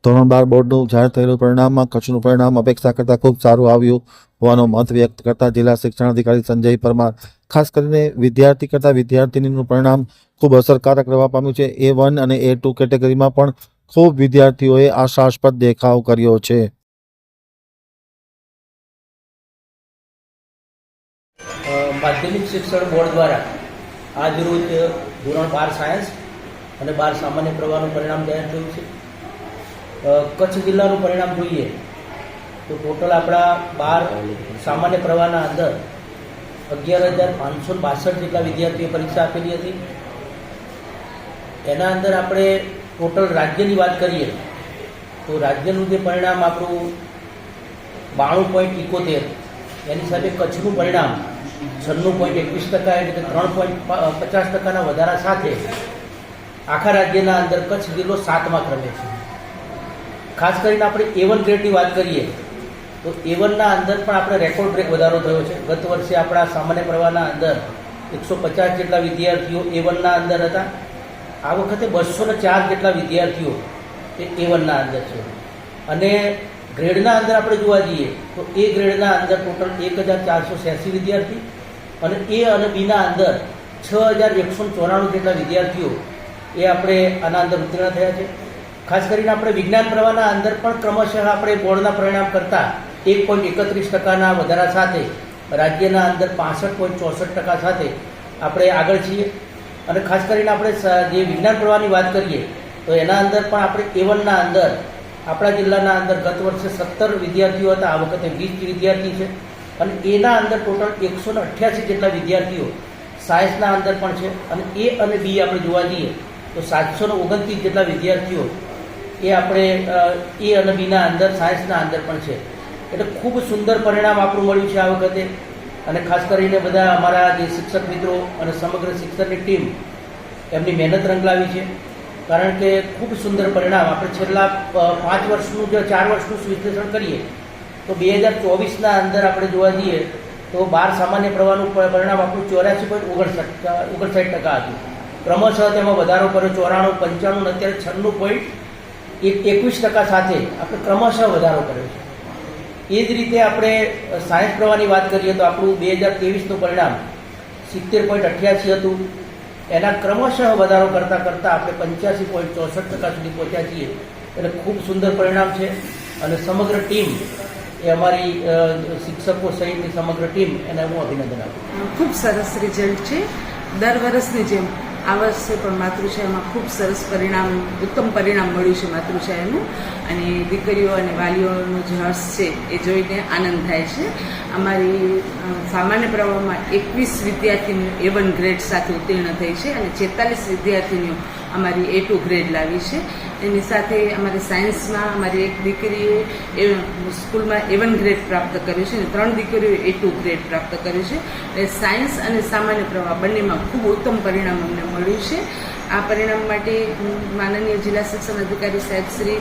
ધોરણ 12 બોર્ડનું જાહેર થયેલું પરિણામમાં કચ્છનું પરિણામ અપેક્ષા કરતાં ખૂબ સારું આવ્યું હોવાનો મત વ્યક્ત કરતા જિલ્લા શિક્ષણાધિકારી સંજય પરમાર ખાસ કરીને વિદ્યાર્થી કરતાં વિદ્યાર્થીનીનું પરિણામ ખૂબ અસરકારક રહેવા પામ્યું છે। A1 અને A2 કેટેગરીમાં પણ ખૂબ વિદ્યાર્થીઓએ આશાસ્પદ દેખાવ કર્યો છે। માધ્યમિક શિક્ષણ બોર્ડ દ્વારા આજરોજ ધોરણ 12 સાયન્સ અને 12 સામાન્ય પ્રવાહનું પરિણામ જાહેર થયું છે। કચ્છ જિલ્લાનું પરિણામ જોઈએ તો ટોટલ આપણા 12 સામાન્ય પ્રવાહના અંદર 11,562 જેટલા વિદ્યાર્થીઓ પરીક્ષા આપેલી હતી। એના અંદર આપણે ટોટલ રાજ્યની વાત કરીએ તો રાજ્યનું જે પરિણામ આપણું 92.71, એની સાથે કચ્છનું પરિણામ 96.21%, એટલે 3.50% વધારા સાથે આખા રાજ્યના અંદર કચ્છ જિલ્લો 7મા ક્રમે છે। ખાસ કરીને આપણે A1 ગ્રેડની વાત કરીએ તો A1ના અંદર પણ આપણે રેકોર્ડ બ્રેક વધારો થયો છે। ગત વર્ષે આપણા સામાન્ય પ્રવાહના અંદર 150 જેટલા વિદ્યાર્થીઓ A1ના અંદર હતા, આ વખતે 204 જેટલા વિદ્યાર્થીઓ એ A1ના અંદર છે। અને ગ્રેડના અંદર આપણે જોવા જઈએ તો A ગ્રેડના અંદર ટોટલ 1,486 વિદ્યાર્થી અને A અને Bના અંદર 6,194 જેટલા વિદ્યાર્થીઓ એ આપણે આના અંદર ઉત્તીર્ણ થયા છે। ખાસ કરીને આપણે વિજ્ઞાન પ્રવાહના અંદર પણ ક્રમશઃ આપણે બોર્ડના પરિણામ કરતાં 1.31% વધારા સાથે રાજ્યના અંદર 65.64% સાથે આપણે આગળ છીએ। અને ખાસ કરીને આપણે જે વિજ્ઞાન પ્રવાહની વાત કરીએ તો એના અંદર પણ આપણે A1ના અંદર આપણા જિલ્લાના અંદર ગત વર્ષે 17 વિદ્યાર્થીઓ હતા, આ વખતે 20 વિદ્યાર્થી છે। અને એના અંદર ટોટલ 188 જેટલા વિદ્યાર્થીઓ સાયન્સના અંદર પણ છે। અને A અને B આપણે જોવા જઈએ તો 729 જેટલા વિદ્યાર્થીઓ એ આપણે A અને Bના અંદર સાયન્સના અંદર પણ છે। એટલે ખૂબ સુંદર પરિણામ આપણું મળ્યું છે આ વખતે। અને ખાસ કરીને બધા અમારા જે શિક્ષક મિત્રો અને સમગ્ર શિક્ષણની ટીમ એમની મહેનત રંગ લાવી છે, કારણ કે ખૂબ સુંદર પરિણામ આપણે છેલ્લા 5 વર્ષનું જો 4 વર્ષનું વિશ્લેષણ કરીએ તો 2024ના અંદર આપણે જોવા જઈએ તો 12 સામાન્ય પ્રવાહનું પરિણામ આપણું 84.59% હતું। ક્રમશઃ તેમાં વધારો કર્યો 94, 95 અને અત્યારે 96.21% સાથે આપણે ક્રમશઃ વધારો કર્યો છે। એ જ રીતે આપણે સાયન્સ પ્રવાહની વાત કરીએ તો આપણું 2023નું પરિણામ 70.88 હતું, એના ક્રમશઃ વધારો કરતાં આપણે 85.64% સુધી પહોંચ્યા છીએ। એટલે ખૂબ સુંદર પરિણામ છે અને સમગ્ર ટીમ એ અમારી શિક્ષકો સહિતની સમગ્ર ટીમ એને હું અભિનંદન આપું। ખૂબ સરસ રિઝલ્ટ છે। દર વર્ષની જેમ આ વર્ષે પણ માતૃછાયામાં ખૂબ સરસ પરિણામ, ઉત્તમ પરિણામ મળ્યું છે માતૃછાયાનું, અને દીકરીઓ અને વાલીઓનો જે હર્ષ છે એ જોઈને આનંદ થાય છે। અમારી સામાન્ય પ્રવાહમાં 21 વિદ્યાર્થીનીઓ A1 ગ્રેડ સાથે ઉત્તીર્ણ થઈ છે અને 46 વિદ્યાર્થીનીઓ અમારી A2 ગ્રેડ લાવી છે। એની સાથે અમારી સાયન્સમાં અમારી એક દીકરીએ સ્કૂલમાં A1 ગ્રેડ પ્રાપ્ત કર્યો છે અને 3 દીકરીઓએ A2 ગ્રેડ પ્રાપ્ત કર્યો છે। એટલે સાયન્સ અને સામાન્ય પ્રવાહ બંનેમાં ખૂબ ઉત્તમ પરિણામ અમને મળ્યું છે। આ પરિણામ માટે માનનીય જિલ્લા શિક્ષણ અધિકારી સાહેબ શ્રી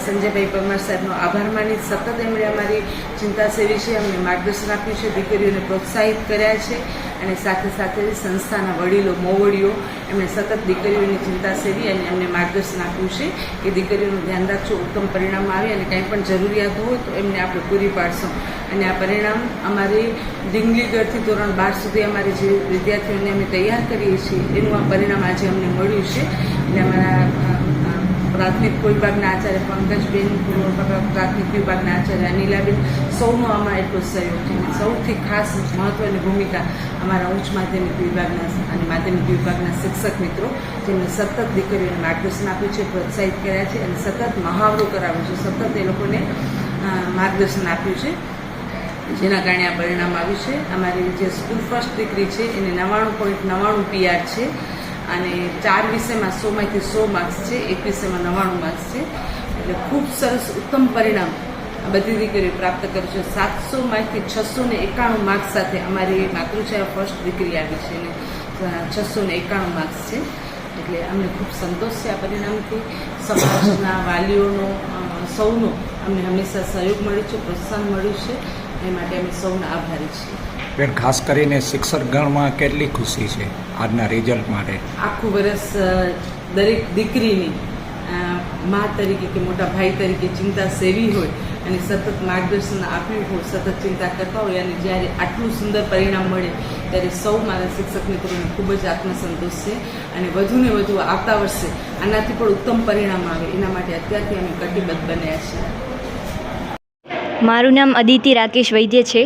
સંજયભાઈ પરમાર સાહેબનો આભાર માની સતત એમણે અમારી ચિંતા સેવી છે, અમને માર્ગદર્શન આપ્યું છે, દીકરીઓને પ્રોત્સાહિત કર્યા છે અને સાથે સાથે સંસ્થાના વડીલો, મોવડીઓ એમણે સતત દીકરીઓની ચિંતા સેવી અને એમને માર્ગદર્શન આપ્યું છે કે દીકરીઓનું ધ્યાન રાખજો, ઉત્તમ પરિણામ આવે અને કંઈ પણ જરૂરિયાત હોય તો એમને આપણે પૂરી પાડશું। અને આ પરિણામ અમારી ડિંગલીગઢથી ધોરણ 12 સુધી અમારે જે વિદ્યાર્થીઓને અમે તૈયાર કરીએ છીએ એનું આ પરિણામ આજે અમને મળ્યું છે। એટલે અમારા પ્રાથમિક વિભાગના આચાર્ય પંકજબેન, પૂર્વ પ્રાથમિક વિભાગના આચાર્ય અનિલાબેન, સૌનો આમાં એટલો સહયોગ છે। અને સૌથી ખાસ મહત્ત્વની ભૂમિકા અમારા ઉચ્ચ માધ્યમિક વિભાગના અને માધ્યમિક વિભાગના શિક્ષક મિત્રો, જેમણે સતત દીકરીઓને માર્ગદર્શન આપ્યું છે, પ્રોત્સાહિત કર્યા છે અને સતત મહાવરો કરાવ્યો છે, સતત એ લોકોને માર્ગદર્શન આપ્યું છે, જેના કારણે આ પરિણામ આવ્યું છે। અમારી જે સ્કૂલ ફર્સ્ટ દીકરી છે એને 99.99 PR છે અને 4 વિષયમાં 100માંથી 100 માર્ક્સ છે, 1 વિષયમાં 99 માર્ક્સ છે। એટલે ખૂબ સરસ ઉત્તમ પરિણામ બધી દીકરીઓ પ્રાપ્ત કર્યું છે। 700માંથી 691 માર્ક્સ સાથે અમારી માતૃછાયા ફર્સ્ટ દીકરી આવી છે અને 691 માર્ક્સ છે। એટલે અમને ખૂબ સંતોષ છે આ પરિણામથી। સમાજના વાલીઓનો, સૌનો અમને હંમેશા સહયોગ મળ્યો છે, પ્રોત્સાહન મળ્યું છે, એ માટે અમે સૌના આભારી છીએ। બેન, ખાસ કરીને શિક્ષક ગણમાં કેટલી ખુશી છે આજના રિઝલ્ટ માટે? આખું વર્ષ દરેક દીકરીની મા તરીકે કે મોટા ભાઈ તરીકે ચિંતા સેવી હોય અને સતત માર્ગદર્શન આપ્યું હોય, સતત ચિંતા કરતા હોય અને જ્યારે આટલું સુંદર પરિણામ મળે ત્યારે સૌ મારા શિક્ષક મિત્રોને ખૂબ જ આત્મસંતોષ છે અને વધુને વધુ આવતા વર્ષે આનાથી પણ ઉત્તમ પરિણામ આવે એના માટે અત્યારથી અમે કટિબદ્ધ બન્યા છીએ. મારું નામ અદિતિ રાકેશ વૈદ્ય છે.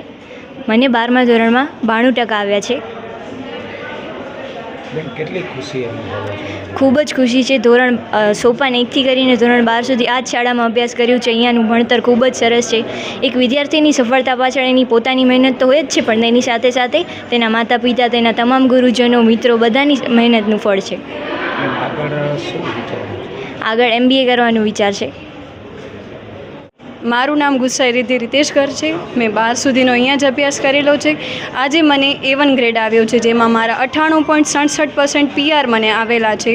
મને 12મા ધોરણમાં 92% આવ્યા છે. બેન કેટલી ખુશી અનુભવો છો? ખૂબ જ ખુશી છે. સોપાન 1થી કરીને ધોરણ 12 સુધી આ જ શાળામાં અભ્યાસ કર્યું છે. અહીંયાનું ભણતર ખૂબ જ સરસ છે. એક વિદ્યાર્થીની સફળતા પાછળ એની પોતાની મહેનત તો હોય જ છે, પણ એની સાથે સાથે તેના માતા પિતા, તેના તમામ ગુરુજનો, મિત્રો બધાની મહેનતનું ફળ છે. બેન આગળ શું વિચારો? આગળ MBA કરવાનો વિચાર છે. મારું નામ ગુસ્સાઈ રિદ્ધિ રિતેશકર છે. મેં 12 સુધીનો અહીંયા જ અભ્યાસ કરેલો છે. આજે મને A1 ગ્રેડ આવ્યો છે, જેમાં મારા 98.67% PR મને આવેલા છે.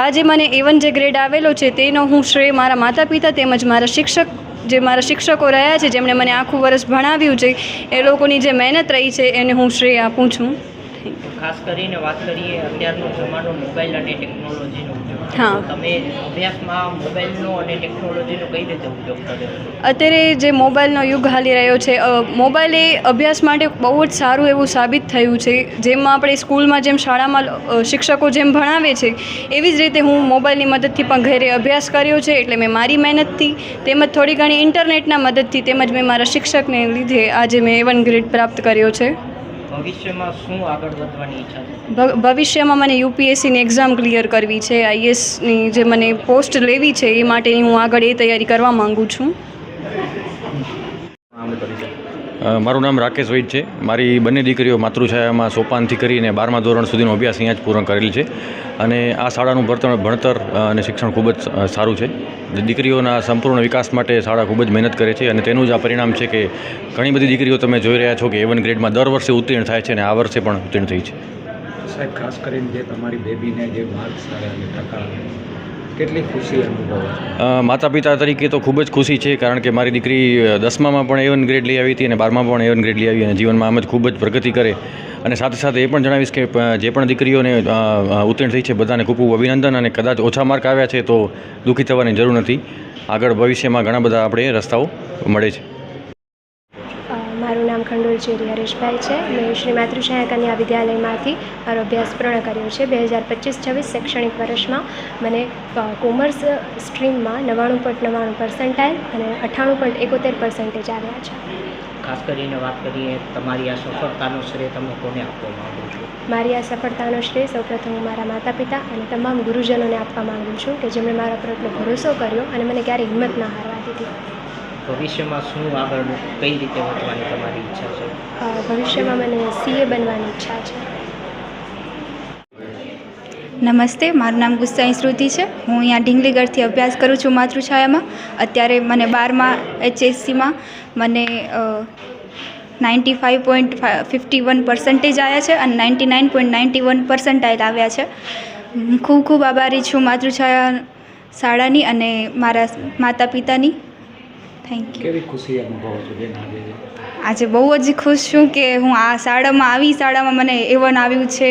આજે મને A1 જે ગ્રેડ આવેલો છે તેનો હું શ્રેય મારા માતા પિતા તેમજ મારા શિક્ષકો રહ્યા છે, જેમણે મને આખું વર્ષ ભણાવ્યું છે. એ લોકોની જે મહેનત રહી છે એને હું શ્રેય આપું છું. ખાસ કરીને વાત કરીએ અત્યારનો જમાનો મોબાઈલ અને ટેકનોલોજીનો ઉપયોગ. હા. તો તમે અભ્યાસમાં મોબાઈલનો અને ટેકનોલોજીનો કઈ રીતે ઉપયોગ કર્યો? અત્યારે જે મોબાઈલનો યુગ હાલી રહ્યો છે, મોબાઈલ એ અભ્યાસ માટે બહુ જ સારું એવું સાબિત થયું છે. જેમાં આપણે સ્કૂલમાં જેમ શાળામાં શિક્ષકો જેમ ભણાવે છે એવી જ રીતે હું મોબાઈલની મદદથી પણ ઘરે અભ્યાસ કર્યો છે. એટલે મેં મારી મહેનતથી તેમજ થોડી ઘણી ઇન્ટરનેટના મદદથી તેમજ મેં મારા શિક્ષકને લીધે આજે મેં A1 ગ્રેડ પ્રાપ્ત કર્યો છે. ભવિષ્યમાં શું આગળ વધવાની ઈચ્છા છે? ભવિષ્યમાં મને UPSCની એક્ઝામ ક્લિયર કરવી છે. IASની જે મને પોસ્ટ લેવી છે એ માટેની હું આગળ એ તૈયારી કરવા માગું છું. મારું નામ રાકેશ વૈદ છે. મારી બંને દીકરીઓ માતૃછાયામાં સોપાનથી કરીને 12મા ધોરણ સુધીનો અભ્યાસ અહીંયા જ પૂર્ણ કરેલ છે અને આ શાળાનું ભણતર અને શિક્ષણ ખૂબ જ સારું છે. દીકરીઓના સંપૂર્ણ વિકાસ માટે શાળા ખૂબ જ મહેનત કરે છે અને તેનું જ આ પરિણામ છે કે ઘણી બધી દીકરીઓ તમે જોઈ રહ્યા છો કે A1 ગ્રેડમાં દર વર્ષે ઉત્તીર્ણ થાય છે અને આ વર્ષે પણ ઉત્તીર્ણ થઈ છે. સાહેબ, ખાસ કરીને જે તમારી બેબીને જે માર્ક્સ આવ્યા અને ટકા કેટલી ખુશી અનુભવો છો? માતા પિતા તરીકે તો ખૂબ જ ખુશી છે, કારણ કે મારી દીકરી 10મામાં પણ A1 ગ્રેડ લઈ આવી હતી અને 12માં પણ A1 ગ્રેડ લઈ આવી અને જીવનમાં આમ જ ખૂબ જ પ્રગતિ કરે. અને સાથે સાથે એ પણ જણાવીશ કે જે પણ દીકરીઓને ઉત્તીર્ણ થઈ છે બધાને ખૂબ ખૂબ અભિનંદન. અને કદાચ ઓછા માર્ક આવ્યા છે તો દુઃખી થવાની જરૂર નથી. આગળ ભવિષ્યમાં ઘણા બધા આપણે રસ્તાઓ મળે છે. મારું નામ ખંડોલચેરી હરેશભાઈ છે. મેં શ્રી માતૃછાયા કન્યા વિદ્યાલયમાંથી મારો અભ્યાસ પૂર્ણ કર્યો છે. 2025-26 શૈક્ષણિક વર્ષમાં મને કોમર્સ સ્ટ્રીમમાં 99.99% અને 98.71% આવ્યા છે. ખાસ કરીને વાત કરીએ તમારી આ સફળતાનો શ્રેય તમે કોને આપવા માગો છો? મારી આ સફળતાનો શ્રેય સૌપ્રથમ હું મારા માતા પિતા અને તમામ ગુરુજનોને આપવા માગું છું કે જેમણે મારા પર એટલો ભરોસો કર્યો અને મને ક્યારેય હિંમત ના હારવા દીધી. ભવિષ્યમાં શું આગળ કઈ રીતે વધવાની તમારી ઈચ્છા છે? ભવિષ્યમાં મને CA બનવાની ઈચ્છા છે. નમસ્તે, મારું નામ ગુસ્સાઈ શ્રુતિ છે. હું અહીંયા ઢીંગલીગઢથી અભ્યાસ કરું છું માતૃછાયામાં. અત્યારે મને 12માં HSCમાં મને 95.51% આવ્યા છે અને 99.91% આવ્યા છે. હું ખૂબ ખૂબ આભારી છું માતૃછાયા શાળાની અને મારા માતા પિતાની. Thank you. કેવી ખુશી અનુભવો છો બેન આજે બહુ જ ખુશ છું કે હું આ શાળામાં મને A1 આવ્યું છે.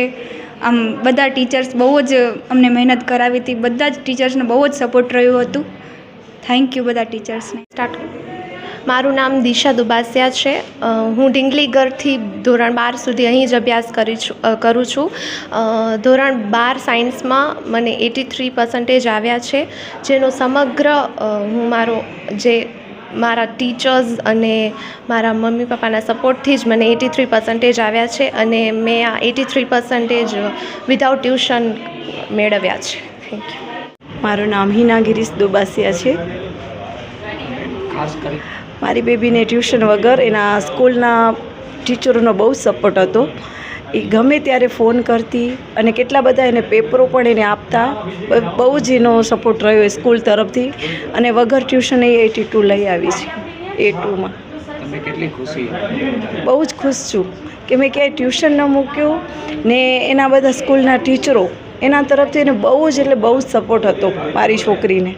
આમ બધા ટીચર્સ બહુ જ અમને મહેનત કરાવી હતી. બધા જ ટીચર્સને બહુ જ સપોર્ટ રહ્યું હતું. થેન્ક યુ બધા ટીચર્સને. મારું નામ દિશા દુબાસિયા છે. હું ઢીંગલીગઢથી ધોરણ 12 સુધી અહીં જ અભ્યાસ કરું છું. ધોરણ 12 સાયન્સમાં મને 83% આવ્યા છે, જેનો સમગ્ર હું મારા ટીચર્સ અને મારા મમ્મી પપ્પાના સપોર્ટથી જ મને 83% આવ્યા છે અને મેં આ 83% વિધાઉટ ટ્યુશન મેળવ્યા છે. Thank you. મારું નામ હિના ગિરીશ દુબાસિયા છે. ખાસ કરી મારી બેબીને ટ્યુશન વગર એના સ્કૂલના ટીચરોનો બહુ સપોર્ટ હતો. એ ગમે ત્યારે ફોન કરતી અને કેટલા બધા એને પેપરો પણ એને આપતા. બહુ જ એનો સપોર્ટ રહ્યો એ સ્કૂલ તરફથી અને વગર ટ્યુશન એ 82 લઈ આવી છે. A2માં તમે કેટલી ખુશી? બહુ જ ખુશ છું કે મેં ક્યાંય ટ્યુશન ન મૂક્યું ને એના બધા સ્કૂલના ટીચરો એના તરફથી એને બહુ જ સપોર્ટ હતો મારી છોકરીને.